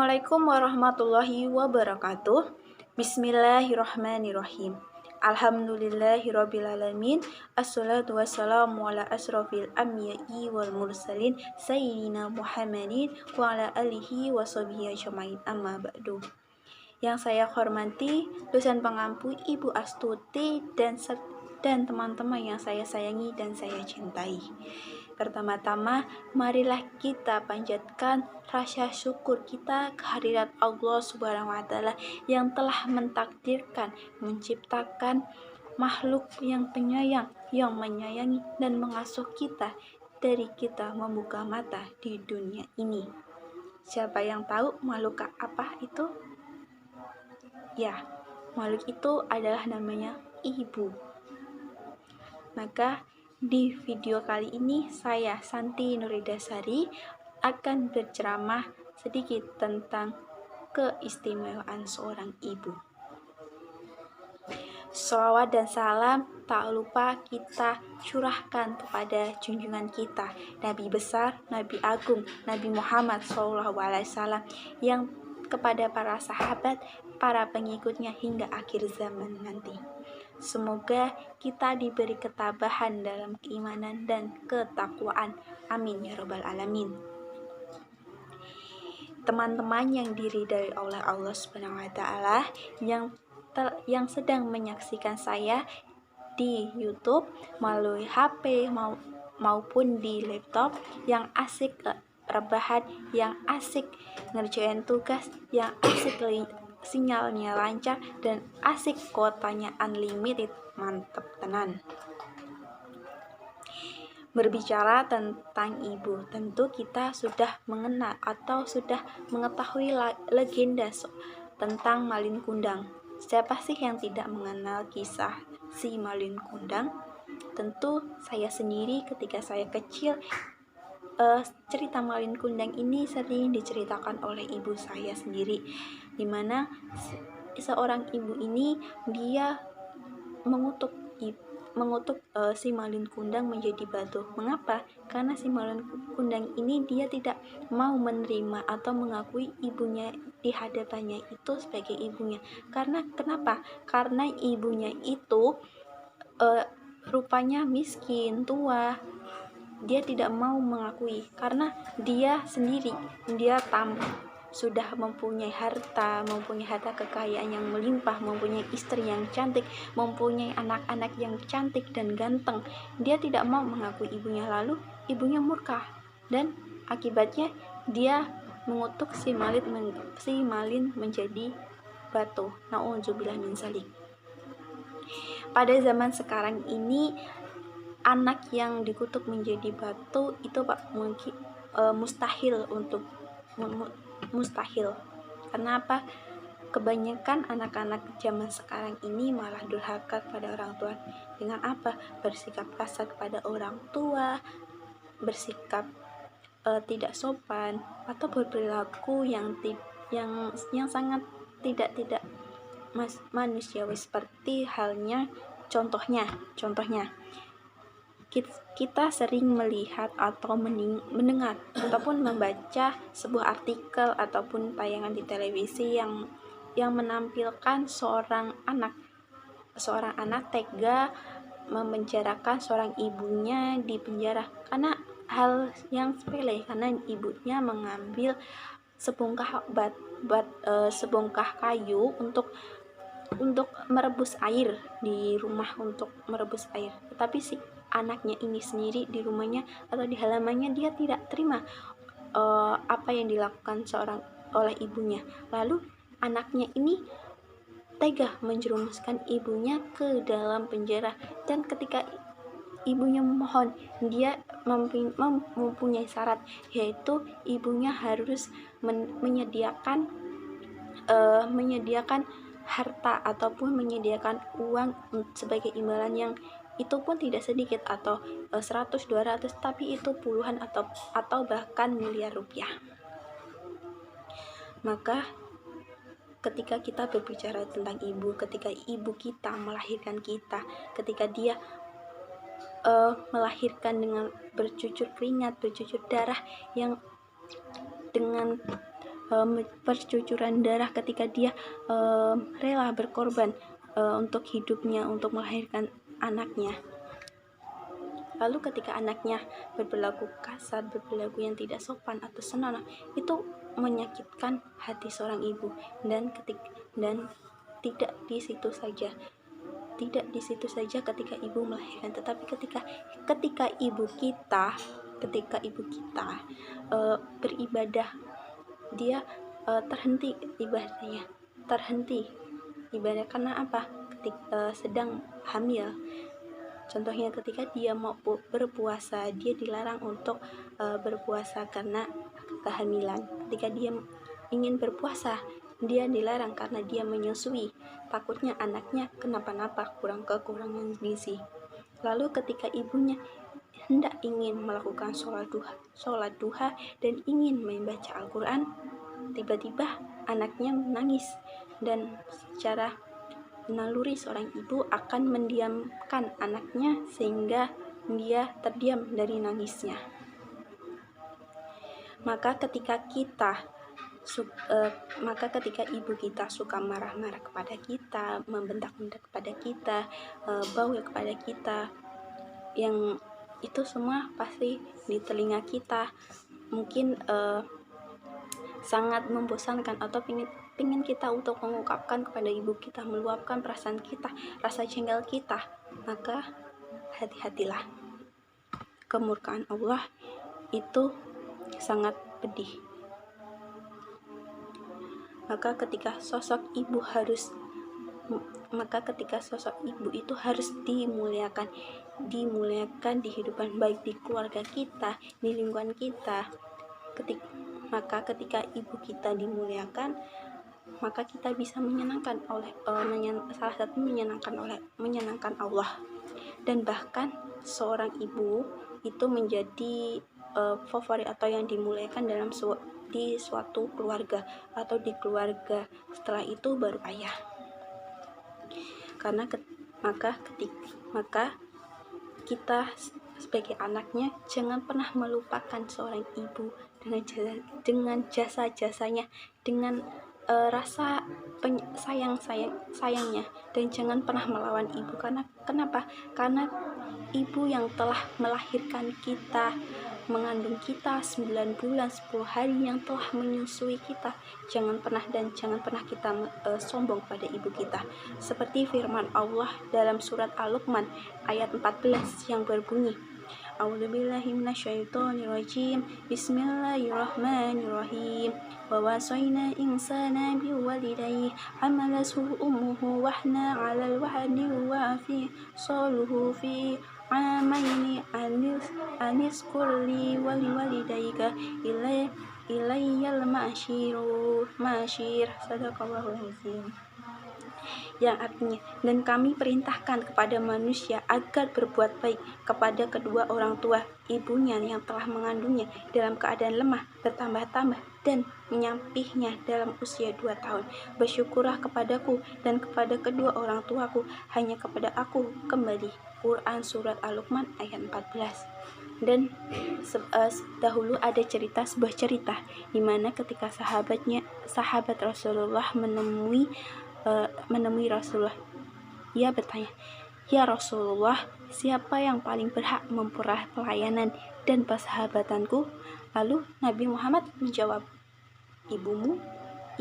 Assalamualaikum warahmatullahi wabarakatuh. Bismillahirrahmanirrahim. Alhamdulillahirrabbilalamin. Assalatu wassalamu ala asrafil anbiya'i wal mursalin Sayyidina Muhammadin wa ala alihi wa sahbihi ajma'in, amma ba'du. Yang saya hormati dosen pengampu Ibu Astuti dan teman-teman yang saya sayangi dan saya cintai. Pertama-tama, marilah kita panjatkan rasa syukur kita kehadirat Allah Subhanahu wa Ta'ala yang telah mentakdirkan, menciptakan makhluk yang penyayang, yang menyayangi dan mengasuh kita dari kita membuka mata di dunia ini. Siapa yang tahu makhluk apa itu? Ya, makhluk itu adalah namanya ibu. Maka di video kali ini saya, Santi Nuridasari, akan berceramah sedikit tentang keistimewaan seorang ibu. Shalawat dan salam tak lupa kita curahkan kepada junjungan kita, Nabi besar, Nabi agung, Nabi Muhammad SAW, yang kepada para sahabat, para pengikutnya hingga akhir zaman nanti. Semoga kita diberi ketabahan dalam keimanan dan ketakwaan. Amin ya rabbal alamin. Teman-teman yang diridhai oleh Allah Subhanahu wa Ta'ala yang sedang menyaksikan saya di YouTube melalui HP maupun di laptop, yang asik rebahan, yang asik ngerjain tugas, yang asik sinyalnya lancar dan asik kuotanya unlimited, mantep tenan. Berbicara tentang ibu, tentu kita sudah mengenal atau sudah mengetahui legenda tentang Malin Kundang. Siapa sih yang tidak mengenal kisah si Malin Kundang? Tentu saya sendiri ketika saya kecil, cerita Malin Kundang ini sering diceritakan oleh ibu saya sendiri, dimana seorang ibu ini dia mengutuk si Malin Kundang menjadi batu. Mengapa? Karena si Malin Kundang ini dia tidak mau menerima atau mengakui ibunya di hadapannya itu sebagai ibunya. Kenapa? Karena ibunya itu rupanya miskin, tua. Dia tidak mau mengakui karena dia sendiri sudah mempunyai harta kekayaan yang melimpah, mempunyai istri yang cantik, mempunyai anak-anak yang cantik dan ganteng. Dia tidak mau mengakui ibunya, lalu ibunya murka dan akibatnya dia mengutuk si Malin menjadi batu. Nauzubillah min dzalik. Pada zaman sekarang ini, anak yang dikutuk menjadi batu itu mungkin mustahil. Kenapa? Kebanyakan anak-anak zaman sekarang ini malah durhaka pada orang tua. Dengan apa? Bersikap kasar kepada orang tua, bersikap tidak sopan, atau berperilaku yang sangat tidak manusiawi, seperti halnya contohnya kita sering melihat atau mendengar ataupun membaca sebuah artikel ataupun tayangan di televisi yang menampilkan seorang anak tega memenjarakan seorang ibunya di penjara karena hal yang sepele, karena ibunya mengambil sebongkah kayu untuk merebus air di rumah, tetapi si anaknya ini sendiri di rumahnya atau di halamannya dia tidak terima apa yang dilakukan oleh ibunya. Lalu anaknya ini tega menjerumuskan ibunya ke dalam penjara, dan ketika ibunya memohon, dia mempunyai syarat, yaitu ibunya harus menyediakan harta ataupun menyediakan uang sebagai imbalan, yang itu pun tidak sedikit atau 100, 200, tapi itu puluhan atau bahkan miliar rupiah. Maka ketika kita berbicara tentang ibu, ketika ibu kita melahirkan kita, ketika dia melahirkan dengan bercucur keringat, bercucur darah, yang dengan percucuran darah, ketika dia rela berkorban untuk hidupnya, untuk melahirkan anaknya. Lalu ketika anaknya berperilaku kasar, berperilaku yang tidak sopan atau senonoh, itu menyakitkan hati seorang ibu. Dan tidak di situ saja, ketika ibu melahirkan, tetapi ketika ibu kita beribadah, dia terhenti ibadah karena apa? Ketika sedang hamil. Contohnya ketika dia mau berpuasa, dia dilarang untuk berpuasa karena kehamilan. Ketika dia ingin berpuasa, dia dilarang karena dia menyusui, takutnya anaknya kenapa-napa, kekurangan gizi. Lalu ketika ibunya hendak ingin melakukan sholat duha dan ingin membaca Al-Quran, tiba-tiba anaknya menangis, dan secara naluri seorang ibu akan mendiamkan anaknya sehingga dia terdiam dari nangisnya. Maka ketika ibu kita suka marah-marah kepada kita, membentak-bentak kepada kita, bawel kepada kita, yang itu semua pasti di telinga kita mungkin sangat membosankan, atau ingin kita untuk mengungkapkan kepada ibu kita, meluapkan perasaan kita, rasa jengkel kita. Maka hati-hatilah, kemurkaan Allah itu sangat pedih. Maka ketika sosok ibu itu harus dimuliakan di kehidupan, baik di keluarga kita, di lingkungan kita. Ketika ibu kita dimuliakan, maka kita bisa menyenangkan menyenangkan Allah. Dan bahkan seorang ibu itu menjadi favorit atau yang dimuliakan di suatu keluarga, atau di keluarga setelah itu baru ayah. Maka kita sebagai anaknya jangan pernah melupakan seorang ibu dengan jasa-jasanya, dengan rasa sayangnya, dan jangan pernah melawan ibu. Kenapa? Karena ibu yang telah melahirkan kita, mengandung kita 9 bulan 10 hari, yang telah menyusui kita, jangan pernah kita sombong pada ibu kita. Seperti firman Allah dalam surat Al-Luqman ayat 14 yang berbunyi, A'udzubillahi minasyaitonirrajim. Bismillahirrahmanirrahim. Wa wasaina insana biwalidayhi hamalathu ummuhu wahna 'alal wahni wa fisaluhu fi amaini aniskur li waliwalidayka ilayyal ma'syir. Sadaqallahul azim. Yang artinya, dan kami perintahkan kepada manusia agar berbuat baik kepada kedua orang tua ibunya yang telah mengandungnya dalam keadaan lemah, bertambah-tambah, dan menyampihnya dalam usia 2 tahun. Bersyukurlah kepadaku dan kepada kedua orang tuaku, hanya kepada aku kembali. Quran Surat Al-Luqman ayat 14. Dan dahulu ada sebuah cerita di mana ketika sahabat Rasulullah menemui Rasulullah, ia bertanya, "Ya Rasulullah, siapa yang paling berhak memperoleh pelayanan dan persahabatanku?" Lalu Nabi Muhammad menjawab, "Ibumu,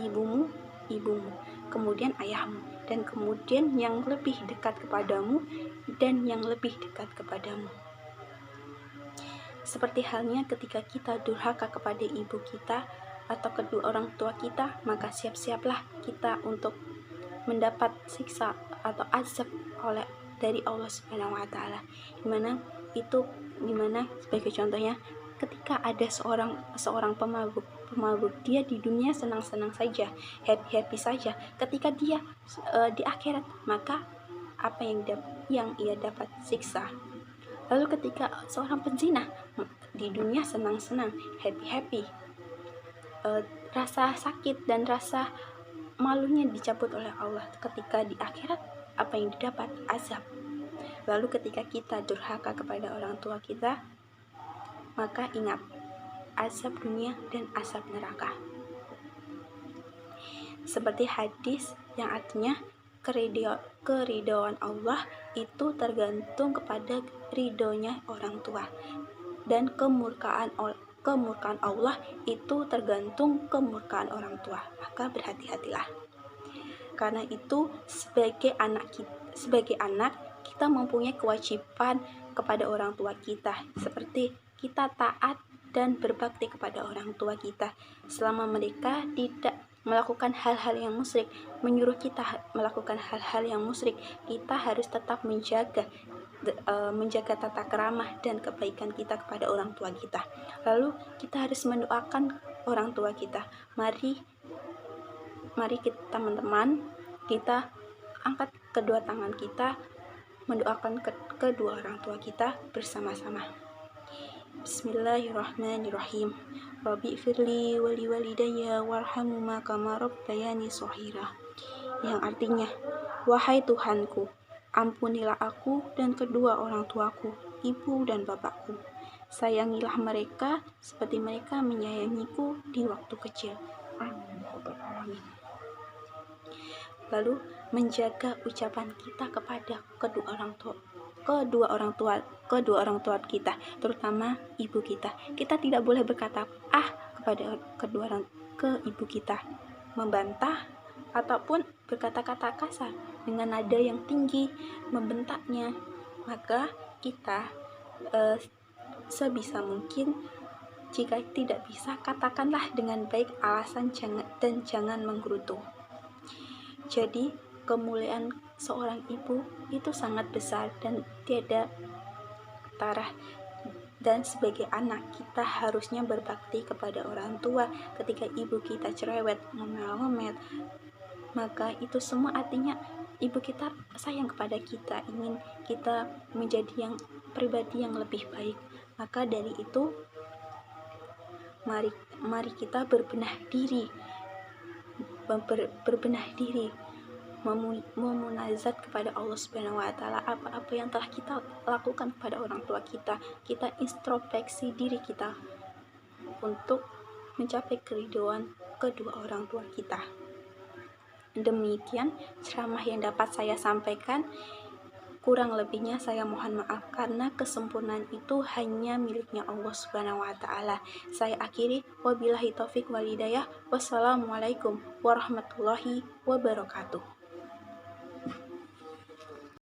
ibumu, ibumu, kemudian ayahmu, dan kemudian yang lebih dekat kepadamu, dan yang lebih dekat kepadamu." Seperti halnya ketika kita durhaka kepada ibu kita atau kedua orang tua kita, maka siap-siaplah kita untuk mendapat siksa atau azab dari Allah Subhanahu wa taala. Dimana sebagai contohnya, ketika ada seorang pemabuk, dia di dunia senang-senang saja, happy saja. Ketika dia di akhirat, maka apa yang ia dapat? Siksa. Lalu ketika seorang penzina di dunia senang-senang, happy, rasa sakit dan rasa malunya dicabut oleh Allah. Ketika di akhirat, apa yang didapat? Azab. Lalu ketika kita durhaka kepada orang tua kita, maka ingat azab dunia dan azab neraka. seperti hadis yang artinya keridhaan Allah itu tergantung kepada ridhonya orang tua, dan kemurkaan Allah itu tergantung kemurkaan orang tua. Maka berhati-hatilah. Karena itu sebagai anak kita mempunyai kewajiban kepada orang tua kita, seperti kita taat dan berbakti kepada orang tua kita selama mereka tidak melakukan hal-hal yang musyrik, menyuruh kita melakukan hal-hal yang musyrik. Kita harus tetap menjaga tata keramah dan kebaikan kita kepada orang tua kita. Lalu kita harus mendoakan orang tua kita. Mari kita, teman-teman, kita angkat kedua tangan kita mendoakan kedua orang tua kita bersama-sama. Bismillahirrahmanirrahim. Rabbi firli wali walidayya warhamhuma kama rabbayani shaghira. Yang artinya, wahai Tuhanku, ampunilah aku dan kedua orang tuaku, ibu dan bapakku. Sayangilah mereka seperti mereka menyayangiku di waktu kecil. Amin. Lalu menjaga ucapan kita kepada kedua orang tua kita, terutama ibu kita. Kita tidak boleh berkata kepada ke ibu kita, membantah ataupun berkata-kata kasar dengan nada yang tinggi, membentaknya. Maka kita sebisa mungkin, jika tidak bisa, katakanlah dengan baik alasan jangan menggerutu. Jadi kemuliaan seorang ibu itu sangat besar dan tiada tarah. Dan sebagai anak, kita harusnya berbakti kepada orang tua. Ketika ibu kita cerewet, ngomel-ngomel, maka itu semua artinya ibu kita sayang kepada kita, ingin kita menjadi pribadi yang lebih baik. Maka dari itu, mari kita berbenah diri, memunajat kepada Allah Subhanahu wa taala. Apa yang telah kita lakukan kepada orang tua kita, kita introspeksi diri kita untuk mencapai keridhaan kedua orang tua kita. Demikian ceramah yang dapat saya sampaikan. Kurang lebihnya saya mohon maaf, karena kesempurnaan itu hanya miliknya Allah Subhanahu wa taala. Saya akhiri, wabillahi taufik wal hidayah. Wassalamualaikum warahmatullahi wabarakatuh.